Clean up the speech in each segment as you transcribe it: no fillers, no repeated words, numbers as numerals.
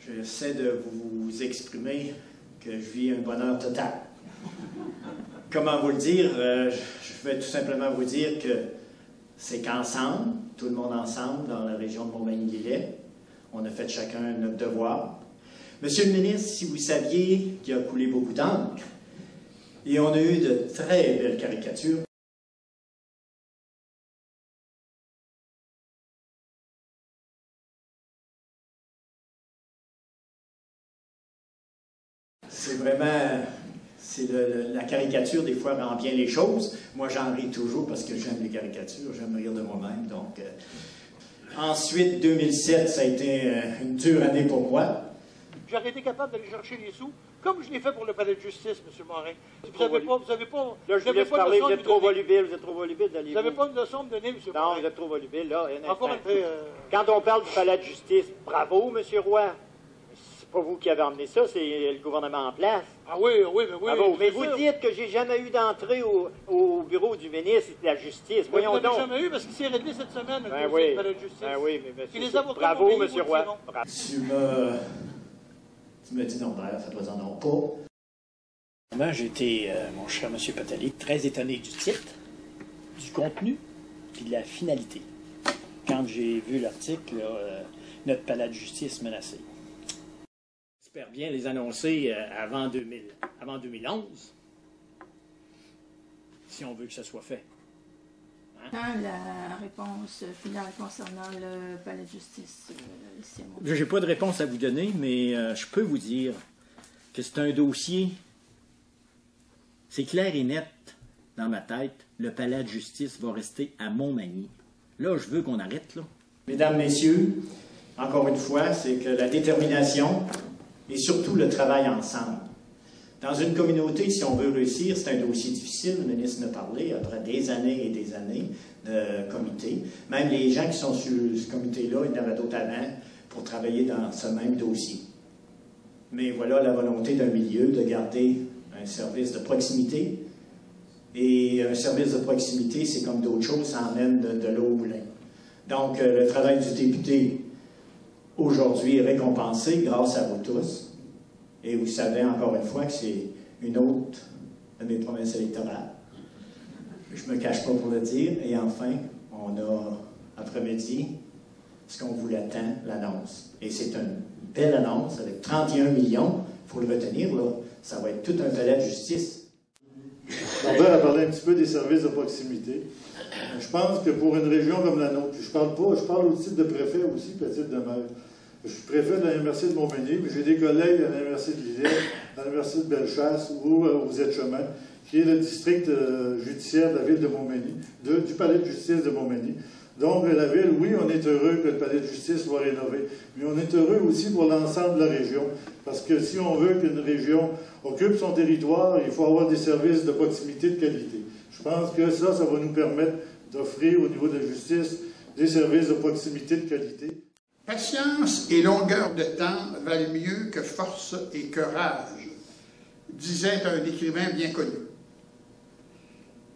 J'essaie de vous exprimer que je vis un bonheur total. Comment vous le dire? Je vais tout simplement vous dire que c'est qu'ensemble, tout le monde ensemble, dans la région de Montmagny-Lillet, on a fait chacun notre devoir. Monsieur le ministre, si vous saviez qu'il a coulé beaucoup d'encre, et on a eu de très belles caricatures. C'est vraiment... la caricature, des fois, rend bien les choses. Moi, j'en ris toujours parce que j'aime les caricatures, j'aime rire de moi-même. Donc, ensuite, 2007, ça a été une dure année pour moi. J'aurais été capable d'aller chercher les sous, comme je l'ai fait pour le palais de justice, M. Morin. Vous n'avez pas... Là, je vous laisse parler, vous êtes trop volubile, d'aller... Vous n'avez pas une leçon à me donner, M. Morin? Non, vous êtes trop volubile, là. Quand on parle du palais de justice, bravo, M. Roy. C'est pas vous qui avez emmené ça, c'est le gouvernement en place. Ah oui, oui, mais oui. Bravo. Mais vous dites que j'ai jamais eu d'entrée au bureau du ministre de la Justice. Voyons donc. Vous n'avez jamais eu parce qu'il s'est réglé cette semaine, le palais de justice. Ben oui, mais monsieur... les avocats bravo, M. Roy. Tu me dis non, ben, faites-moi non pas. J'ai été, mon cher M. Patali, très étonné du titre, du contenu, puis de la finalité. Quand j'ai vu l'article, notre palais de justice menacé. J'espère bien les annoncer avant 2011, si on veut que ça soit fait. Hein? La réponse finale concernant le palais de justice ici à Montréal. Je n'ai pas de réponse à vous donner, mais je peux vous dire que c'est un dossier, c'est clair et net dans ma tête, le palais de justice va rester à Montmagny. Là, je veux qu'on arrête, là. Mesdames, Messieurs, encore une fois, c'est que la détermination et surtout le travail ensemble. Dans une communauté, si on veut réussir, c'est un dossier difficile, le ministre en a parlé, après des années et des années de comité. Même les gens qui sont sur ce comité-là, il y en avait d'autres avant pour travailler dans ce même dossier. Mais voilà la volonté d'un milieu de garder un service de proximité. Et un service de proximité, c'est comme d'autres choses, ça emmène de l'eau au moulin. Donc, le travail du député aujourd'hui est récompensé grâce à vous tous. Et vous savez encore une fois que c'est une autre de mes promesses électorales. Je ne me cache pas pour le dire. Et enfin, on a après-midi ce qu'on voulait tant, l'annonce. Et c'est une belle annonce avec 31 millions. Il faut le retenir, là. Ça va être tout un palais de justice. Norbert a parlé un petit peu des services de proximité. Je pense que pour une région comme la nôtre, je parle au titre de préfet aussi, puis au titre de maire. Je suis préfet de l'Université de Montmagny, mais j'ai des collègues à l'Université de Lillet, à l'Université de Bellechasse ou aux Aides-Chemin, qui est le district judiciaire de la ville de Montmagny, du palais de justice de Montmagny. Donc, la ville, oui, on est heureux que le palais de justice soit rénové, mais on est heureux aussi pour l'ensemble de la région, parce que si on veut qu'une région occupe son territoire, il faut avoir des services de proximité de qualité. Je pense que ça va nous permettre d'offrir au niveau de la justice des services de proximité de qualité. Patience et longueur de temps valent mieux que force et courage, disait un écrivain bien connu.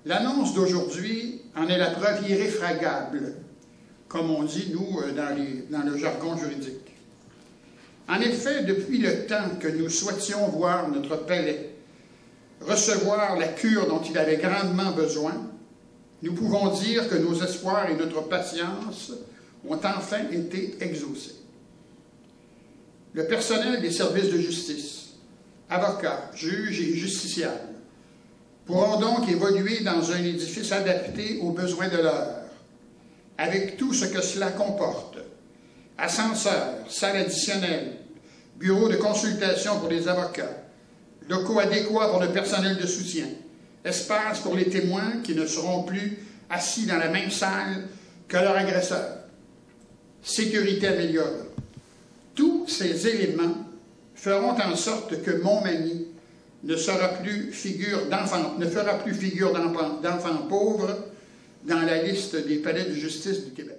L'annonce d'aujourd'hui en est la preuve irréfragable, comme on dit, nous, dans le jargon juridique. En effet, depuis le temps que nous souhaitions voir notre palais recevoir la cure dont il avait grandement besoin, nous pouvons dire que nos espoirs et notre patience ont enfin été exaucés. Le personnel des services de justice, avocats, juges et justiciables, pourront donc évoluer dans un édifice adapté aux besoins de l'heure, avec tout ce que cela comporte: ascenseur, salle additionnelle, bureau de consultation pour les avocats, locaux adéquats pour le personnel de soutien, espace pour les témoins qui ne seront plus assis dans la même salle que leur agresseur, sécurité améliorée. Tous ces éléments feront en sorte que Montmagny ne fera plus figure d'enfant pauvre dans la liste des palais de justice du Québec.